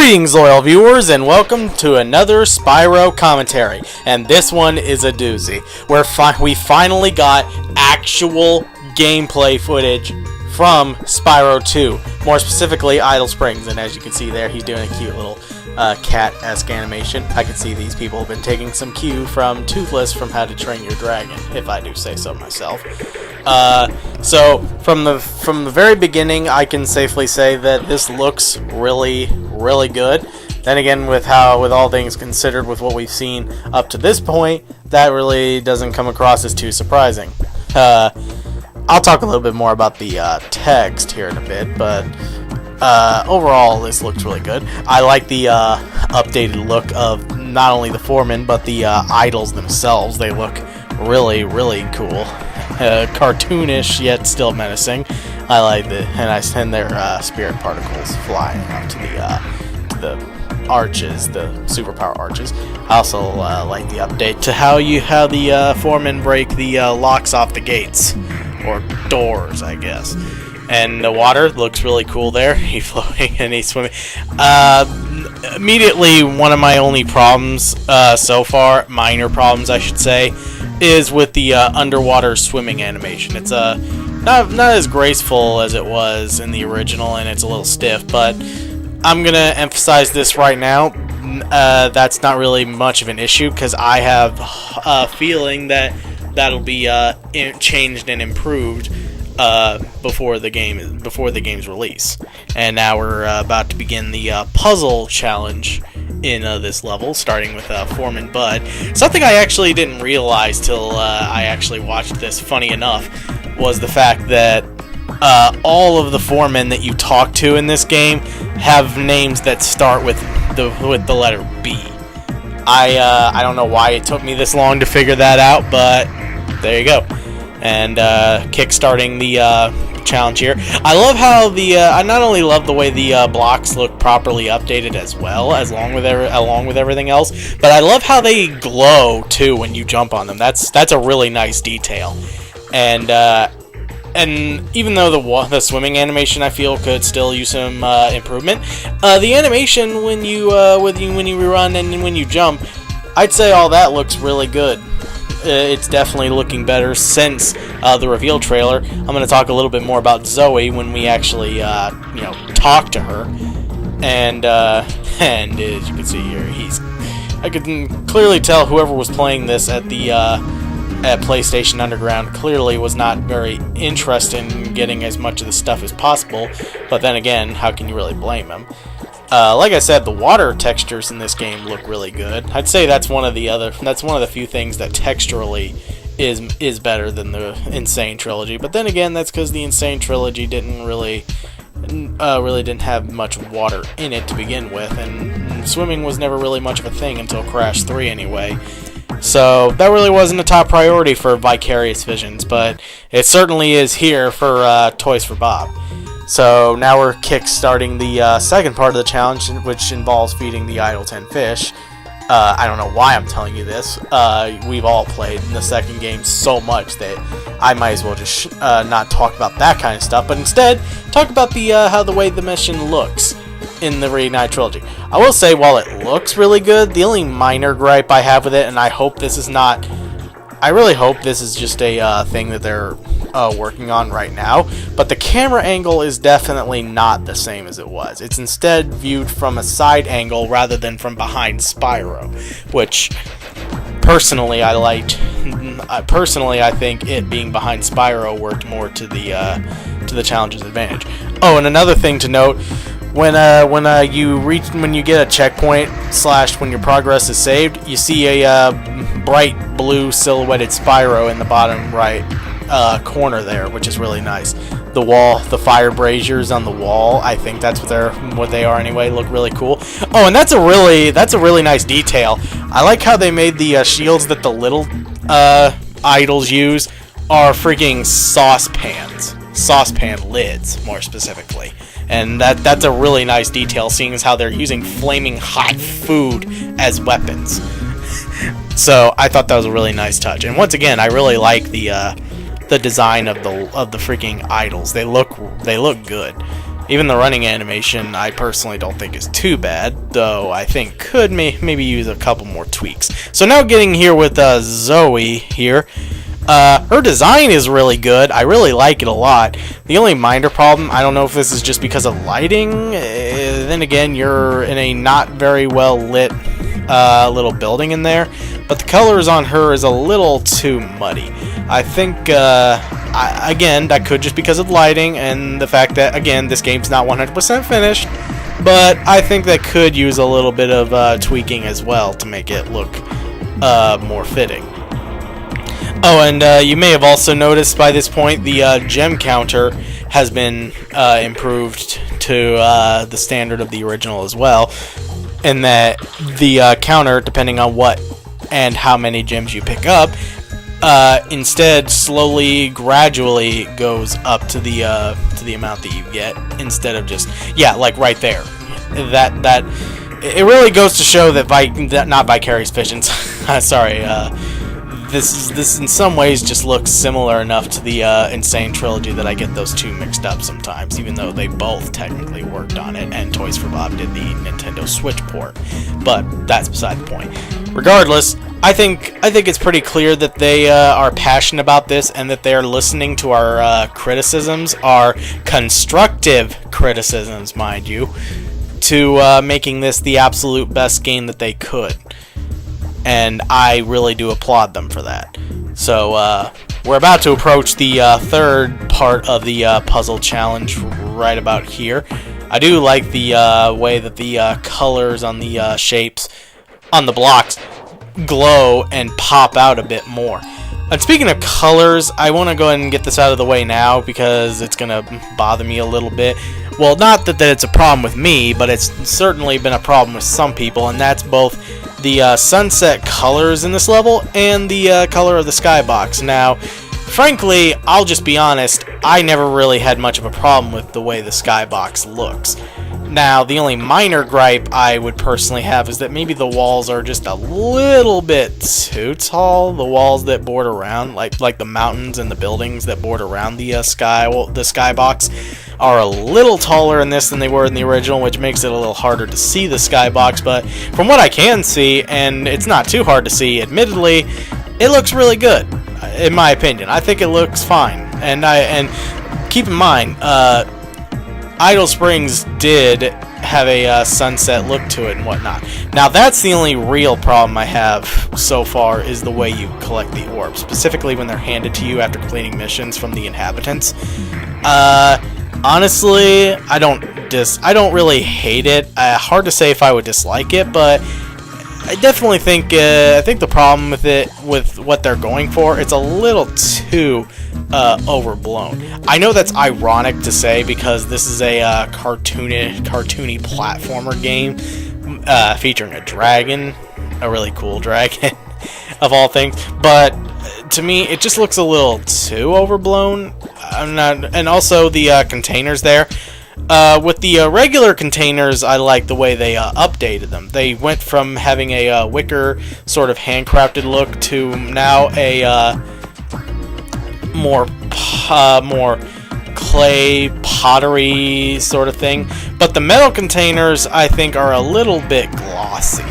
Greetings, loyal viewers, and welcome to another Spyro commentary. And this one is a doozy, where we finally got actual gameplay footage from Spyro 2. More specifically, Idle Springs. And as you can see there, he's doing a cute little cat-esque animation. I can see these people have been taking some cue from Toothless from How to Train Your Dragon, if I do say so myself. So from the very beginning, I can safely say that this looks really good. Then again, with all things considered, with what we've seen up to this point, that really doesn't come across as too surprising. I'll talk a little bit more about the text here in a bit, but overall, this looks really good. I like the updated look of not only the foremen, but the idols themselves. They look really cool. Cartoonish, yet still menacing. I like it, and their spirit particles flying out to the arches, the superpower arches. I also like the update to how the foremen break the locks off the gates, or doors, I guess. And the water looks really cool there. He's floating and he's swimming. Immediately, one of my only problems so far, minor problems I should say, is with the underwater swimming animation. It's not as graceful as it was in the original, and it's a little stiff, but I'm going to emphasize this right now. That's not really much of an issue, because I have a feeling that that'll be changed and improved before the game's release. And now we're about to begin the puzzle challenge in this level, starting with Foreman Bud. Something I actually didn't realize till I actually watched this, funny enough, was the fact that all of the foremen that you talk to in this game have names that start with the letter B. I don't know why it took me this long to figure that out, but there you go. And kickstarting the challenge here. I love how I not only love the way the blocks look properly updated as well, along with everything else, but I love how they glow too when you jump on them. That's a really nice detail. And even though the swimming animation I feel could still use some improvement, the animation when you run and when you jump, I'd say all that looks really good. It's definitely looking better since the reveal trailer. I'm going to talk a little bit more about Zoe when we actually, talk to her. And as you can see here, I can clearly tell whoever was playing this at PlayStation Underground clearly was not very interested in getting as much of the stuff as possible. But then again, how can you really blame him? Like I said, the water textures in this game look really good. I'd say that's one of the few things that texturally is better than the Insane Trilogy. But then again, that's because the Insane Trilogy didn't really didn't have much water in it to begin with, and swimming was never really much of a thing until Crash 3 anyway. So that really wasn't a top priority for Vicarious Visions, but it certainly is here for Toys for Bob. So now we're kick-starting the second part of the challenge, which involves feeding the idle 10 fish. I don't know why I'm telling you this. We've all played in the second game so much that I might as well just not talk about that kind of stuff, but instead talk about how the way the mission looks in the Reignite Trilogy. I will say, while it looks really good, the only minor gripe I have with it, and I really hope this is just a thing that they're working on right now, but the camera angle is definitely not the same as it was. It's instead viewed from a side angle rather than from behind Spyro, which personally I liked. Personally, I think it being behind Spyro worked more to the challenge's advantage. Oh, and another thing to note: when you get a checkpoint / when your progress is saved, you see a bright blue silhouetted Spyro in the bottom right corner there, which is really nice. The fire braziers on the wall, I think that's what they are anyway, look really cool. Oh, and that's a really nice detail. I like how they made the shields that the little idols use are freaking saucepan lids, more specifically. And that's a really nice detail, seeing as how they're using flaming hot food as weapons. So I thought that was a really nice touch. And once again, I really like the design of the freaking idols. They look good. Even the running animation, I personally don't think is too bad, though I think could maybe use a couple more tweaks. So now getting here with Zoe here. Her design is really good. I really like it a lot. The only minor problem, I don't know if this is just because of lighting. Then again, you're in a not very well lit little building in there. But the colors on her is a little too muddy. I think, again, that could just because of lighting and the fact that, again, this game's not 100% finished. But I think that could use a little bit of tweaking as well to make it look more fitting. Oh, and you may have also noticed by this point the gem counter has been improved to the standard of the original as well, and that the counter, depending on what and how many gems you pick up, instead slowly, gradually goes up to the amount that you get, instead of just, yeah, like right there. That it really goes to show that not Vicarious Visions. Sorry. This in some ways just looks similar enough to the Insane Trilogy that I get those two mixed up sometimes, even though they both technically worked on it, and Toys for Bob did the Nintendo Switch port. But that's beside the point. Regardless, I think it's pretty clear that they are passionate about this and that they are listening to our criticisms, our constructive criticisms, mind you, to making this the absolute best game that they could. And I really do applaud them for that. So, we're about to approach the third part of the puzzle challenge right about here. I do like the way that the colors on the shapes on the blocks glow and pop out a bit more. And speaking of colors, I want to go ahead and get this out of the way now because it's going to bother me a little bit. Well, not that it's a problem with me, but it's certainly been a problem with some people, and that's both the sunset colors in this level and the color of the skybox. Now, frankly, I'll just be honest, I never really had much of a problem with the way the skybox looks. Now, the only minor gripe I would personally have is that maybe the walls are just a little bit too tall. The walls that border around, like the mountains and the buildings that border around the skybox, are a little taller in this than they were in the original, which makes it a little harder to see the skybox. But from what I can see, and it's not too hard to see, admittedly, it looks really good, in my opinion. I think it looks fine. And keep in mind, Idle Springs did have a sunset look to it and whatnot. Now, that's the only real problem I have so far, is the way you collect the orbs, specifically when they're handed to you after completing missions from the inhabitants. Honestly, I don't really hate it. Hard to say if I would dislike it, but I definitely think the problem with it, with what they're going for, it's a little too overblown. I know that's ironic to say because this is a cartoony platformer game featuring a dragon, a really cool dragon of all things, but to me it just looks a little too overblown. And also the containers there. With the regular containers, I like the way they updated them. They went from having a wicker sort of handcrafted look to now a more clay pottery sort of thing. But the metal containers, I think, are a little bit glossy.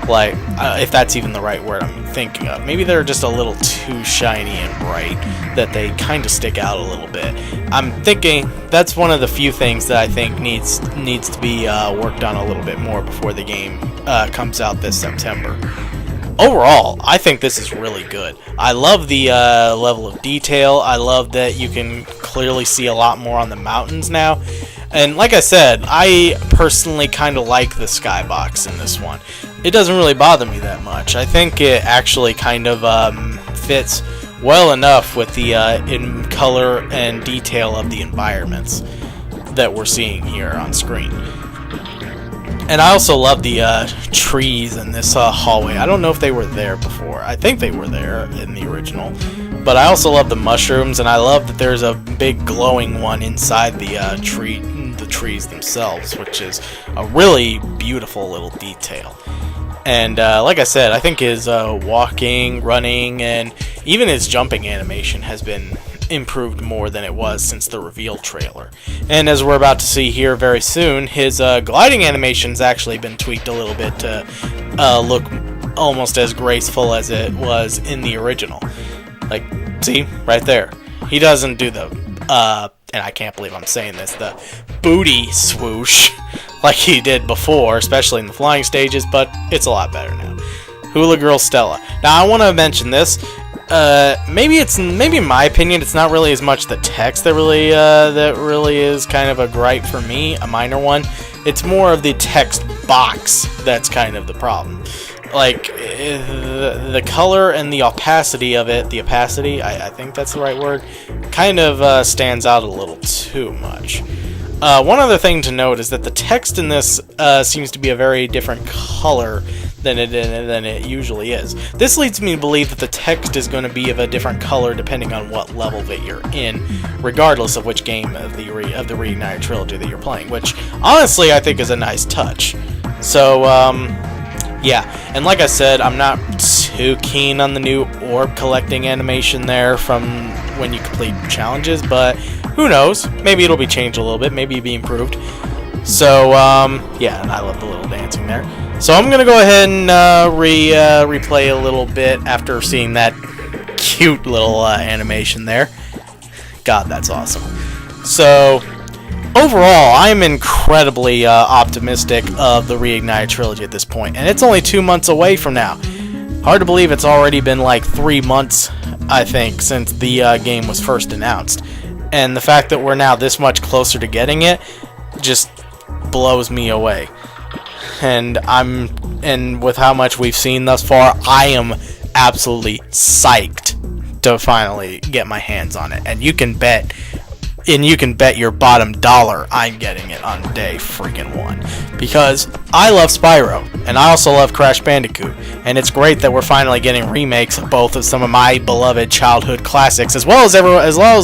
Like, if that's even the right word I'm thinking of. Maybe they're just a little too shiny and bright that they kind of stick out a little bit. I'm thinking that's one of the few things that I think needs to be worked on a little bit more before the game comes out this September. Overall, I think this is really good. I love the level of detail. I love that you can clearly see a lot more on the mountains now. And like I said, I personally kind of like the skybox in this one. It doesn't really bother me that much. I think it actually kind of fits well enough with the in color and detail of the environments that we're seeing here on screen. And I also love the trees in this hallway. I don't know if they were there before. I think they were there in the original. But I also love the mushrooms, and I love that there's a big glowing one inside the trees themselves, which is a really beautiful little detail. And like I said, I think his walking, running, and even his jumping animation has been improved more than it was since the reveal trailer. And as we're about to see here very soon, his gliding animation's actually been tweaked a little bit to look almost as graceful as it was in the original. Like, see? Right there. He doesn't do the, and I can't believe I'm saying this, the booty swoosh like he did before, especially in the flying stages, but it's a lot better now. Hula Girl Stella. Now, I want to mention this. Maybe in my opinion, it's not really as much the text that really is kind of a gripe for me, a minor one. It's more of the text box that's kind of the problem. Like, the color and the opacity of it, I think that's the right word, kind of stands out a little too much. One other thing to note is that the text in this seems to be a very different color than it usually is. This leads me to believe that the text is going to be of a different color depending on what level that you're in, regardless of which game of the Reignited trilogy that you're playing, which honestly I think is a nice touch. So, yeah, and like I said, I'm not too keen on the new orb collecting animation there from when you complete challenges, but who knows? Maybe it'll be changed a little bit, maybe be improved. So, yeah, and I love the little dancing there. So I'm gonna go ahead and replay a little bit after seeing that cute little animation there. God, that's awesome. So, overall, I'm incredibly optimistic of the Reignited trilogy at this point, and it's only 2 months away from now. Hard to believe it's already been like 3 months, I think, since the game was first announced. And the fact that we're now this much closer to getting it just blows me away. And with how much we've seen thus far, I am absolutely psyched to finally get my hands on it. And you can bet your bottom dollar I'm getting it on day freaking 1. Because I love Spyro, and I also love Crash Bandicoot, and it's great that we're finally getting remakes of both of some of my beloved childhood classics, as well as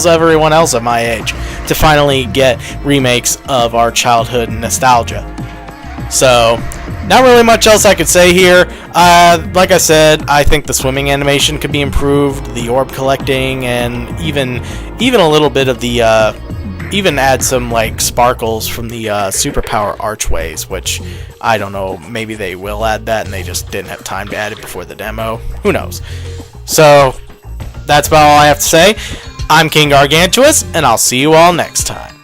everyone else of my age, to finally get remakes of our childhood nostalgia. So, not really much else I could say here. Like I said, I think the swimming animation could be improved, the orb collecting, and even a little bit of the, even add some, like, sparkles from the superpower archways, which, I don't know, maybe they will add that and they just didn't have time to add it before the demo. Who knows? So, that's about all I have to say. I'm King Gargantuous, and I'll see you all next time.